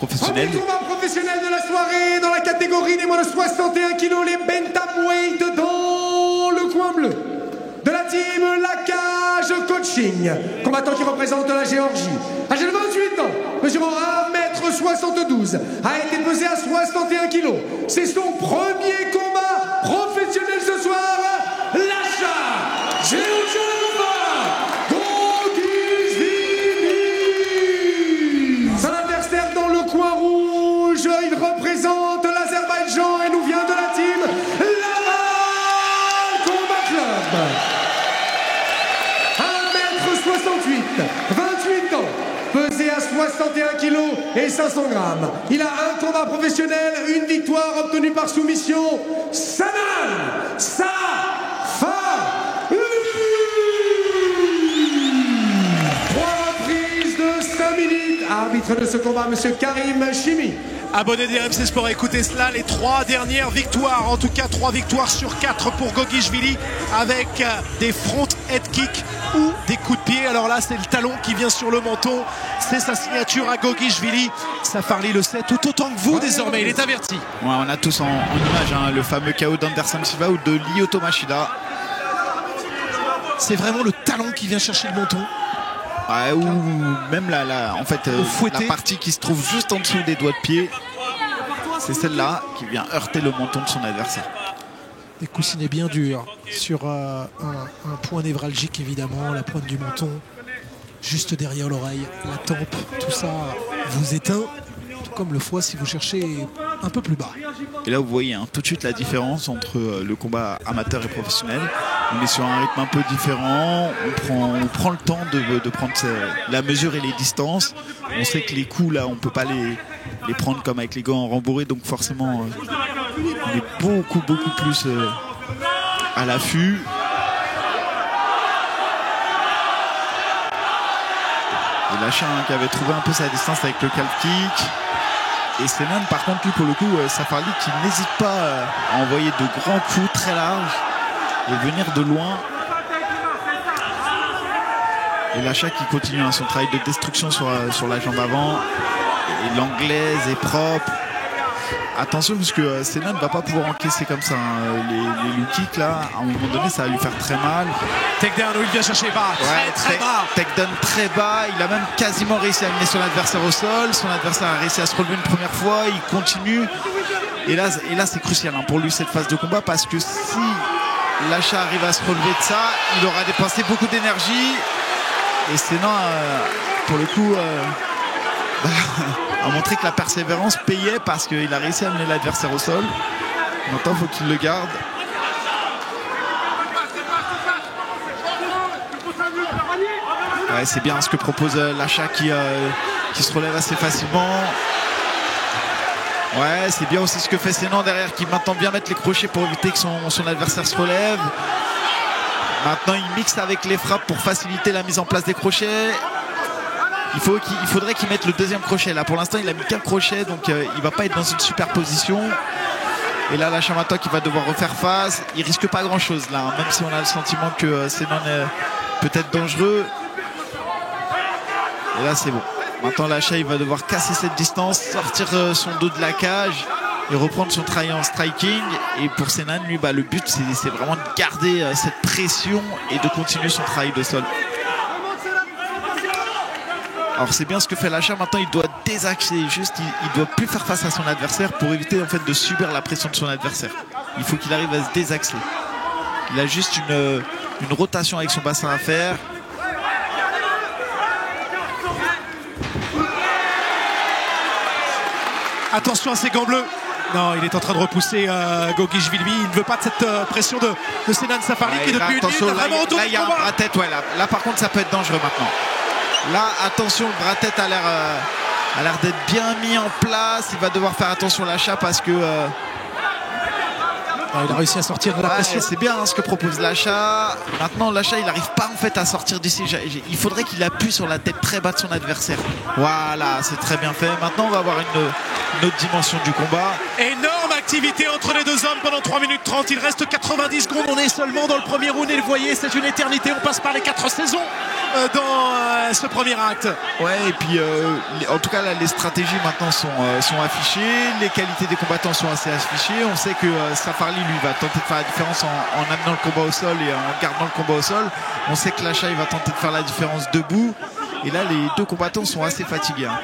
professionnel. Premier combat professionnel de la soirée dans la catégorie des moins de 61 kg, les bantamweight dans le coin bleu de la team La Cage Coaching. Combattant qui représente la Géorgie. Âgé de 28 ans, mesurant 1m72, a été pesé à 61 kg. C'est son premier combat professionnel ce soir. L'achat son adversaire dans le coin rouge, il représente l'Azerbaïdjan et nous vient de la team Laval Combat Club. 1m68, 28 ans, pesé à 61 kg et 500 grammes. Il a un combat professionnel, une victoire obtenue par soumission. Sanan Safa. 3 reprises de 5 minutes. Arbitre de ce combat, monsieur Karim Chimi. Abonné d'RMC Sport, écoutez cela, les 3 dernières victoires, en tout cas 3 victoires sur 4 pour Goguishvili, avec des front head kicks ou des coups de pied. Alors là, c'est le talon qui vient sur le menton, c'est sa signature à Goguishvili. Safarli le sait tout autant que vous désormais, il est averti. Ouais, on a tous en image le fameux KO d'Anderson Silva ou de Lyoto Machida. C'est vraiment le talon qui vient chercher le menton. Ouais, ou même la partie qui se trouve juste en dessous des doigts de pied, c'est celle-là qui vient heurter le menton de son adversaire. Des coussinets bien durs sur un point névralgique évidemment, la pointe du menton, juste derrière l'oreille, la tempe, tout ça vous éteint, tout comme le foie si vous cherchez un peu plus bas. Et là vous voyez tout de suite la différence entre le combat amateur et professionnel. On est sur un rythme un peu différent, on prend le temps de prendre la mesure et les distances. On sait que les coups là on peut pas les prendre comme avec les gants rembourrés, donc forcément on est beaucoup plus à l'affût. Et Lachin qui avait trouvé un peu sa distance avec le calf kick. Et Senan par contre lui pour le coup Safarli qui n'hésite pas à envoyer de grands coups très larges et venir de loin. Et Lachin qui continue son travail de destruction sur la jambe avant. Et l'anglaise est propre. Attention parce que Senan ne va pas pouvoir encaisser comme ça les low kicks là. À un moment donné ça va lui faire très mal. Takedown où il vient chercher bas, très bas. Takedown très bas. Il a même quasiment réussi à amener son adversaire au sol. Son adversaire a réussi à se relever une première fois. Il continue. Et là c'est crucial pour lui cette phase de combat parce que si Lachin arrive à se relever de ça, il aura dépensé beaucoup d'énergie. Et Senan pour le coup a montré que la persévérance payait parce qu'il a réussi à amener l'adversaire au sol. Maintenant il faut qu'il le garde. Ouais, c'est bien ce que propose Lachin qui se relève assez facilement. Ouais, c'est bien aussi ce que fait Senan derrière qui maintenant vient mettre les crochets pour éviter que son adversaire se relève. Maintenant il mixe avec les frappes pour faciliter la mise en place des crochets. Il faudrait qu'il mette le deuxième crochet. Là pour l'instant il a mis qu'un crochet, donc il va pas être dans une super position. Et là Lachin maintenant qui va devoir refaire face. Il risque pas grand chose là, même si on a le sentiment que Senan est peut-être dangereux. Et là c'est bon. Maintenant Lachin il va devoir casser cette distance, sortir son dos de la cage et reprendre son travail en striking. Et pour Senan lui le but c'est vraiment de garder cette pression et de continuer son travail de sol. Alors c'est bien ce que fait Lachin. Maintenant il doit désaxer, juste il doit plus faire face à son adversaire pour éviter en fait de subir la pression de son adversaire. Il faut qu'il arrive à se désaxer. Il a juste une rotation avec son bassin à faire. Attention à ses gants bleus. Non, il est en train de repousser Goguishvili. Il ne veut pas de cette pression de Senan Safarli qui depuis une minute a vraiment entouré là, il y a un bras-tête. Ouais, là par contre ça peut être dangereux maintenant. Là attention, le bras-tête a l'air d'être bien mis en place. Il va devoir faire attention Lachin parce que il a réussi à sortir de la pression. C'est bien ce que propose Lachin. Maintenant Lachin il n'arrive pas en fait à sortir d'ici. Il faudrait qu'il appuie sur la tête très bas de son adversaire. Voilà, c'est très bien fait. Maintenant on va avoir une autre dimension du combat. Énorme activité entre les deux hommes pendant 3 minutes 30. Il reste 90 secondes. On est seulement dans le premier round et vous voyez, c'est une éternité. On passe par les 4 saisons dans ce premier acte. Ouais, et puis en tout cas là, les stratégies maintenant sont affichées, les qualités des combattants sont assez affichées. On sait que Safarli lui va tenter de faire la différence en amenant le combat au sol et en gardant le combat au sol. On sait que Lacha il va tenter de faire la différence debout. Et là les deux combattants sont assez fatigués, hein.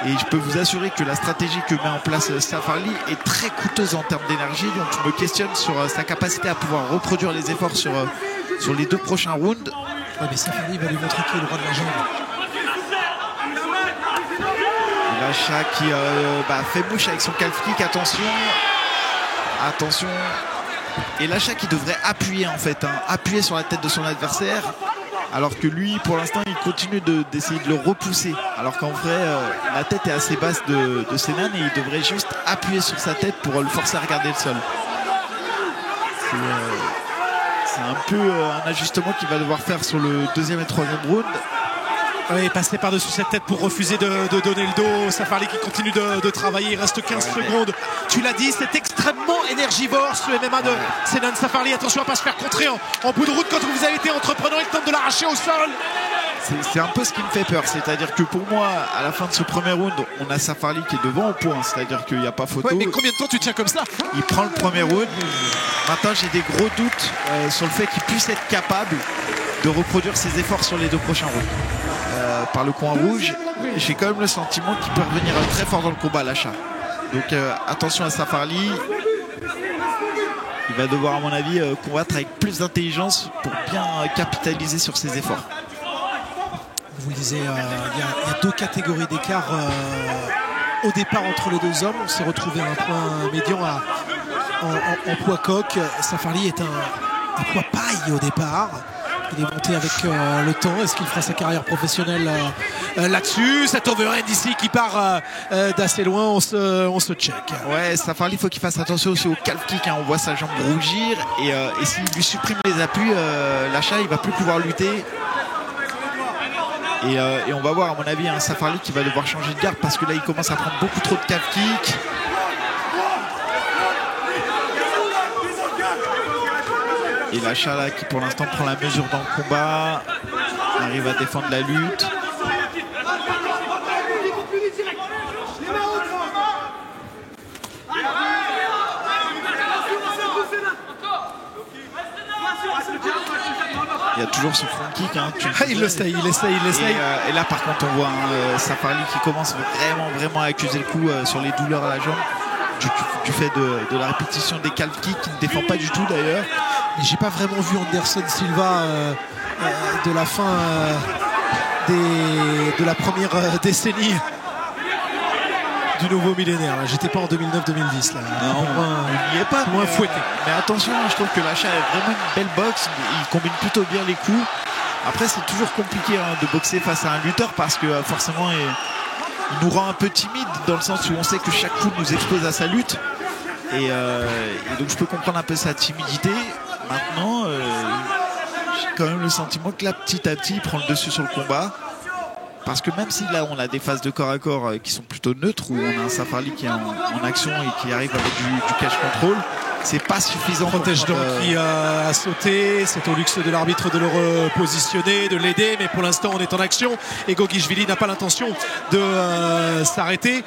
Et je peux vous assurer que la stratégie que met en place Safarli est très coûteuse en termes d'énergie. Donc je me questionne sur sa capacité à pouvoir reproduire les efforts sur les 2 prochains rounds. Ouais, mais Safarli va lui montrer qu'il est le roi de la jambe. Lacha qui fait mouche avec son calf kick. Attention. Et Lacha qui devrait appuyer en fait, hein, appuyer sur la tête de son adversaire. Alors que lui, pour l'instant, il continue d'essayer de le repousser. Alors qu'en vrai, la tête est assez basse de Senan et il devrait juste appuyer sur sa tête pour le forcer à regarder le sol. C'est un peu un ajustement qu'il va devoir faire sur le 2e et 3e round. Oui, passer par-dessus cette tête pour refuser de donner le dos. Safarli qui continue de travailler. Il reste 15 secondes. Tu l'as dit, c'est extrêmement énergivore ce MMA de Senan Safarli. Attention à ne pas se faire contrer en bout de route quand vous avez été entreprenant. Il tente de l'arracher au sol. C'est un peu ce qui me fait peur. C'est-à-dire que pour moi, à la fin de ce premier round, on a Safarli qui est devant au point. C'est-à-dire qu'il n'y a pas photo. Ouais, mais combien de temps tu tiens comme ça? Il prend le premier round. Maintenant, j'ai des gros doutes sur le fait qu'il puisse être capable de reproduire ses efforts sur les 2 prochains rounds. Par le coin rouge, j'ai quand même le sentiment qu'il peut revenir très fort dans le combat, Lacha. Donc attention à Safarli. Il va devoir, à mon avis, combattre avec plus d'intelligence pour bien capitaliser sur ses efforts. Vous le disiez, il y a 2 catégories d'écart au départ entre les 2 hommes. On s'est retrouvé à un point médian en poids coq. Safarli est un poids paille au départ. Il est monté avec le temps. Est-ce qu'il fera sa carrière professionnelle là-dessus? Cet overhand ici qui part d'assez loin, on se check. Ouais, Safarli, il faut qu'il fasse attention aussi au calf kick, hein. On voit sa jambe rougir et s'il lui supprime les appuis, Lacha il va plus pouvoir lutter. Et on va voir, à mon avis, un Safarli qui va devoir changer de garde parce que là il commence à prendre beaucoup trop de calf kick. Et Lacha là qui pour l'instant prend la mesure dans le combat, arrive à défendre la lutte. Il y a toujours ce front kick, hein, il essaye. Et là par contre on voit Safarli qui commence vraiment à accuser le coup sur les douleurs à la jambe du fait de la répétition des calf kicks qui ne défend pas du tout d'ailleurs. J'ai pas vraiment vu Anderson Silva de la fin de la première décennie du nouveau millénaire. J'étais pas en 2009-2010 là. Non, il n'y est pas. Moins fouetté. Mais attention, je trouve que Lacha a vraiment une belle boxe. Il combine plutôt bien les coups. Après, c'est toujours compliqué, hein, de boxer face à un lutteur parce que forcément, il nous rend un peu timide dans le sens où on sait que chaque coup nous expose à sa lutte. Et donc, je peux comprendre un peu sa timidité. Maintenant, j'ai quand même le sentiment que là, petit à petit, il prend le dessus sur le combat. Parce que même si là on a des phases de corps à corps qui sont plutôt neutres, où on a un Safarli qui est en action et qui arrive avec du catch control, c'est pas suffisant. Protège donc qui a sauté, c'est au luxe de l'arbitre de le repositionner, de l'aider, mais pour l'instant on est en action et Goguishvili n'a pas l'intention de s'arrêter.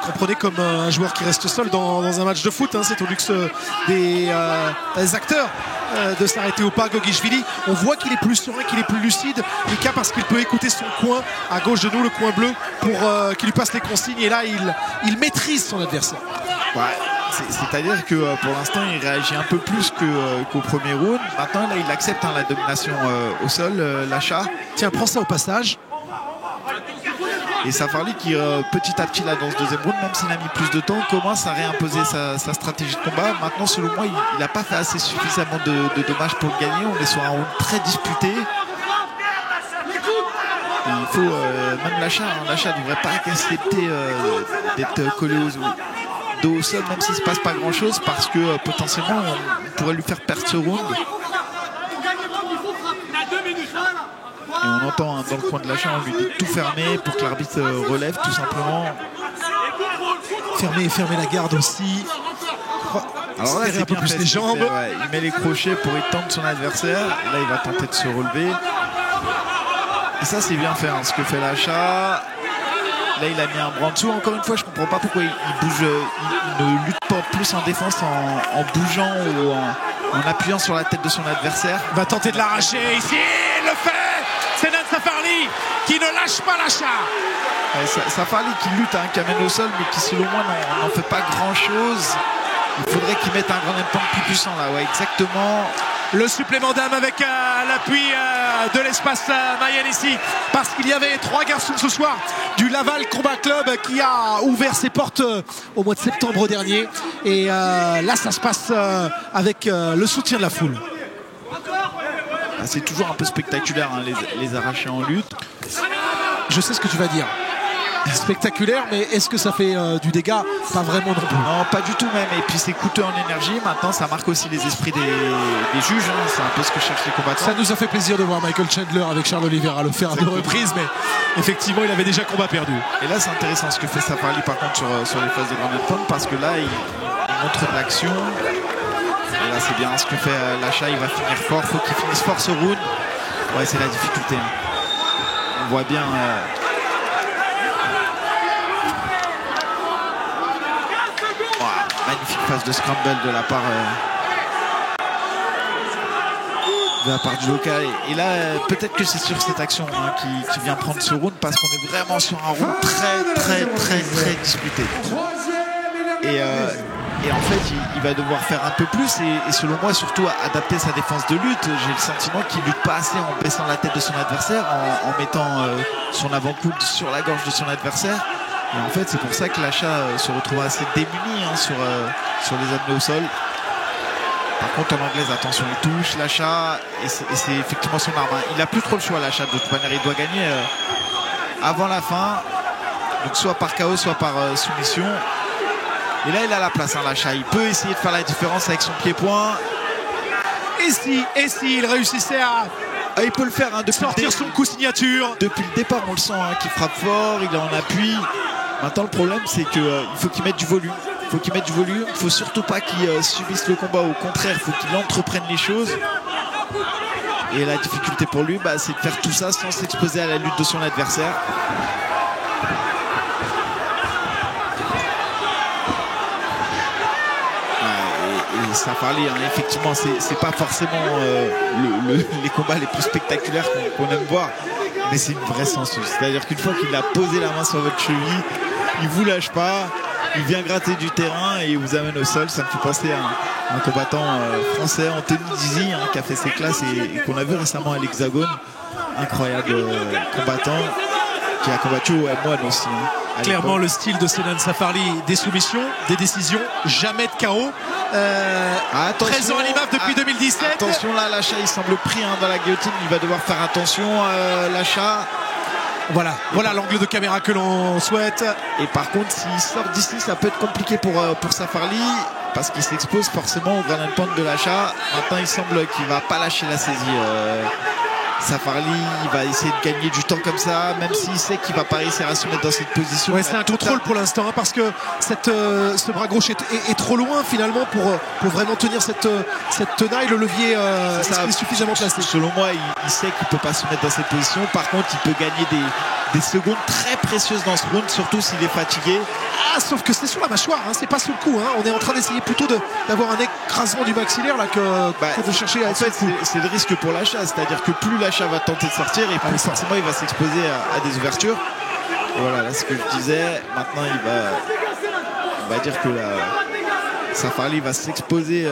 Comprenez comme un joueur qui reste seul dans un match de foot, hein, c'est au luxe des acteurs de s'arrêter ou pas. Goguishvili, on voit qu'il est plus serein, qu'il est plus lucide, Mika, parce qu'il peut écouter son coin à gauche de nous, le coin bleu, pour qu'il lui passe les consignes, et là il maîtrise son adversaire. Ouais. C'est-à-dire que pour l'instant il réagit un peu plus qu'au premier round. Maintenant là il accepte, hein, la domination au sol, Lacha. Tiens, prends ça au passage. Et Safarli qui petit à petit là dans ce deuxième round, même s'il a mis plus de temps, commence à réimposer sa stratégie de combat. Maintenant selon moi il n'a pas fait assez suffisamment de dommages pour le gagner. On est sur un round très disputé. Et il faut même Lacha ne devrait pas accepter d'être collé aux dos au sol, même s'il ne se passe pas grand chose, parce que potentiellement on pourrait lui faire perdre ce round. Et on entend, hein, dans le coin de Lacha, on lui dit de tout fermer pour que l'arbitre relève tout simplement. Fermer la garde aussi. Alors là, serrer un peu plus les jambes. Il met les crochets pour étendre son adversaire. Et là, il va tenter de se relever. Et ça, c'est bien fait, hein, ce que fait Lasha. Là, il a mis un bras en dessous. Encore une fois, je comprends pas pourquoi il bouge. Il ne lutte pas plus en défense en bougeant ou en appuyant sur la tête de son adversaire. Il va tenter de l'arracher ici. Il le fait. Senan Safarli qui ne lâche pas Lasha. Safarli qui lutte, hein, qui amène au sol, mais qui, selon moi, n'en fait pas grand-chose. Il faudrait qu'il mette un grand impact plus puissant là, ouais, exactement. Le supplément d'âme avec l'appui de l'espace Mayenne ici, parce qu'il y avait 3 garçons ce soir du Laval Combat Club qui a ouvert ses portes au mois de septembre dernier. Et là, ça se passe avec le soutien de la foule. C'est toujours un peu spectaculaire, hein, les arrachés en lutte. Je sais ce que tu vas dire. Spectaculaire, mais est-ce que ça fait du dégât? Pas vraiment non plus. Non, pas du tout même. Et puis c'est coûteux en énergie. Maintenant, ça marque aussi les esprits des juges, hein. C'est un peu ce que cherchent les combattants. Ça nous a fait plaisir de voir Michael Chandler avec Charles Oliveira le faire à 2 reprises, mais effectivement, il avait déjà combat perdu. Et là, c'est intéressant ce que fait Safarli par contre sur les phases de Grand Pound, parce que là, il montre de l'action. Et là, c'est bien ce que fait Lasha. Il va finir fort. Faut qu'il finisse fort ce round. Ouais, c'est la difficulté, hein. On voit bien. Magnifique phase de scramble de la part du local. Et là, peut-être que c'est sur cette action, hein, qui vient prendre ce round, parce qu'on est vraiment sur un round très disputé. Et en fait, il va devoir faire un peu plus et selon moi, surtout adapter sa défense de lutte. J'ai le sentiment qu'il lutte pas assez en baissant la tête de son adversaire, en mettant son avant-coude sur la gorge de son adversaire. Et en fait, c'est pour ça que Lasha se retrouve assez démuni, hein, sur les amenés au sol. Par contre, en anglaise, attention, il touche Lasha et c'est effectivement son arme, hein. Il n'a plus trop le choix, Lasha. De toute manière, il doit gagner avant la fin. Donc soit par KO, soit par soumission. Et là, il a la place, hein, Lasha. Il peut essayer de faire la différence avec son pied-point. Et si il réussissait à... Il peut le faire, hein, depuis sortir son coup signature. Depuis le départ, on le sent, hein, qu'il frappe fort, il est en appui. Maintenant, le problème, c'est qu'il faut qu'il mette du volume. Il ne faut surtout pas qu'il subisse le combat. Au contraire, il faut qu'il entreprenne les choses. Et la difficulté pour lui, c'est de faire tout ça sans s'exposer à la lutte de son adversaire. Et Safarli, hein, effectivement, c'est pas forcément les combats les plus spectaculaires qu'on aime voir, mais c'est une vraie censure. C'est-à-dire qu'une fois qu'il a posé la main sur votre cheville, il vous lâche pas, il vient gratter du terrain et il vous amène au sol. Ça me fait penser à un combattant français, Anthony Dizzy, hein, qui a fait ses classes et qu'on a vu récemment à l'Hexagone. Incroyable combattant qui a combattu au M1 aussi, hein. Clairement, le style de Senan Safarli, des soumissions, des décisions, jamais de KO. 13 ans à l'IMAF depuis 2017. Attention là, Lasha, il semble pris, hein, dans la guillotine. Il va devoir faire attention, Lasha. Voilà l'angle de caméra que l'on souhaite. Et par contre, s'il sort d'ici, ça peut être compliqué pour Safarli, parce qu'il s'expose forcément au Grand Pound de Lasha. Maintenant, il semble qu'il va pas lâcher la saisie. Safarli, il va essayer de gagner du temps comme ça, même s'il sait qu'il va pas réussir à se mettre dans cette position. Ouais, c'est un contrôle pour l'instant, hein, parce que ce bras gauche est trop loin finalement pour vraiment tenir cette tenaille. Le levier est suffisamment placé. Selon moi, il sait qu'il peut pas se mettre dans cette position. Par contre, il peut gagner des secondes très précieuses dans ce round, surtout s'il est fatigué. Sauf que c'est sur la mâchoire, hein, c'est pas sur le cou, hein. On est en train d'essayer plutôt d'avoir un écrasement du maxillaire là, que de chercher à... En fait, c'est le risque pour Lasha, c'est-à-dire que plus Lasha va tenter de sortir et plus forcément il va s'exposer à des ouvertures. Et voilà, là, ce que je disais, maintenant on va dire que Safarli va s'exposer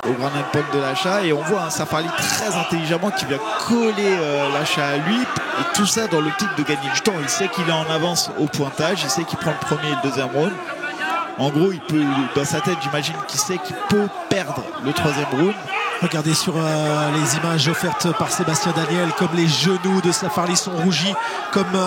au Grand Pound de Lasha, et on voit un Safarli très intelligemment qui vient coller Lasha à lui, et tout ça dans l'optique de gagner du temps. Il sait qu'il est en avance au pointage, il sait qu'il prend le premier et le deuxième round. En gros, il peut, dans sa tête, j'imagine qu'il sait qu'il peut perdre le troisième round. Regardez sur les images offertes par Sébastien Daniel, comme les genoux de Safarli sont rougis, comme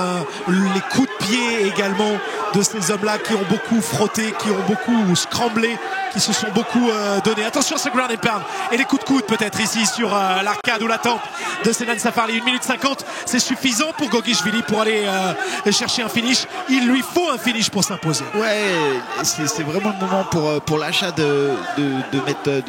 les coups de pied également de ces hommes-là qui ont beaucoup frotté, qui ont beaucoup scramblé, qui se sont beaucoup donnés. Attention ce ground and pound et les coups de coude peut-être ici sur l'arcade ou la tempe de Senan Safarli. 1 minute 50, c'est suffisant pour Goguishvili pour aller chercher un finish. Il lui faut un finish pour s'imposer. Ouais, c'est vraiment le moment pour l'achat de mettre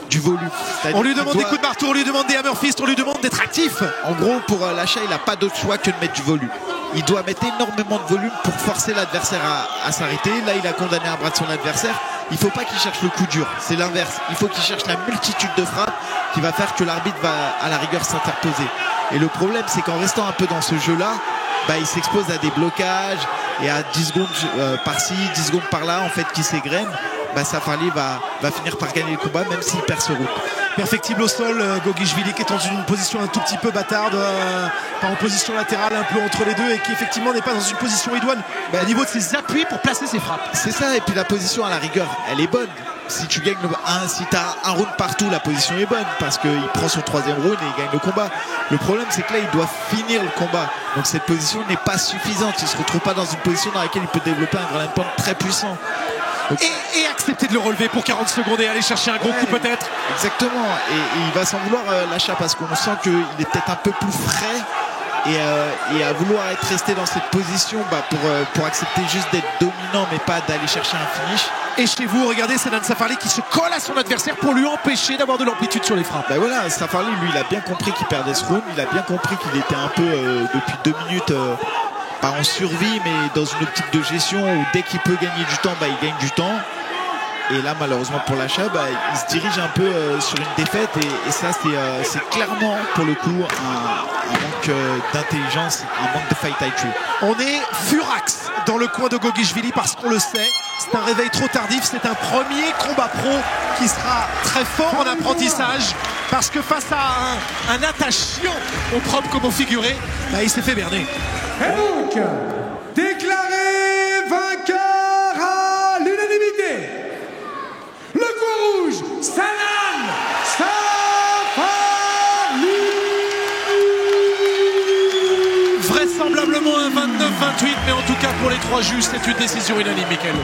du volume. On lui demande des coups de marteau, on lui demande des hammer fist, on lui demande d'être actif. En gros, pour l'achat, il n'a pas d'autre choix que de mettre du volume. Il doit mettre énormément de volume pour forcer l'adversaire à s'arrêter. Là, il a condamné un bras de son adversaire. Il ne faut pas qu'il cherche le coup dur, c'est l'inverse. Il faut qu'il cherche la multitude de frappes qui va faire que l'arbitre va à la rigueur s'interposer. Et le problème, c'est qu'en restant un peu dans ce jeu-là, il s'expose à des blocages et à 10 secondes par-ci, 10 secondes par-là, en fait, qui s'égrènent. Safarli va finir par gagner le combat, même s'il perd ce round. Perfectible au sol, Goguishvili qui est dans une position un tout petit peu bâtarde, pas en position latérale, un peu entre les deux, et qui effectivement n'est pas dans une position idoine au niveau de ses appuis pour placer ses frappes. C'est ça, et puis la position à la rigueur, elle est bonne. Si tu gagnes si tu as un round partout, la position est bonne parce qu'il prend son 3e round et il gagne le combat. Le problème, c'est que là, il doit finir le combat. Donc cette position n'est pas suffisante. Il ne se retrouve pas dans une position dans laquelle il peut développer un ground and pound très puissant. Et accepter de le relever pour 40 secondes et aller chercher un gros coup peut-être. Exactement, et il va s'en vouloir l'achat parce qu'on sent qu'il est peut-être un peu plus frais et à vouloir être resté dans cette position pour accepter juste d'être dominant mais pas d'aller chercher un finish. Et chez vous, regardez Senan Safarli qui se colle à son adversaire pour lui empêcher d'avoir de l'amplitude sur les frappes. Voilà, Safarli lui il a bien compris qu'il perdait ce round, il a bien compris qu'il était un peu depuis 2 minutes pas en survie mais dans une optique de gestion où dès qu'il peut gagner du temps, il gagne du temps. Et là malheureusement pour l'achat, il se dirige un peu sur une défaite et ça c'est clairement pour le coup un manque d'intelligence, un manque de fight IQ. On est furax dans le coin de Goguishvili parce qu'on le sait, c'est un réveil trop tardif, c'est un premier combat pro qui sera très fort en apprentissage parce que face à un attachant au propre comme au figuré, il s'est fait berner. Et donc, déclaré vainqueur à l'unanimité, le coin rouge, Senan Safarli. Vraisemblablement un 29-28, mais en tout cas pour les 3 juges, c'est une décision unanime, Michael.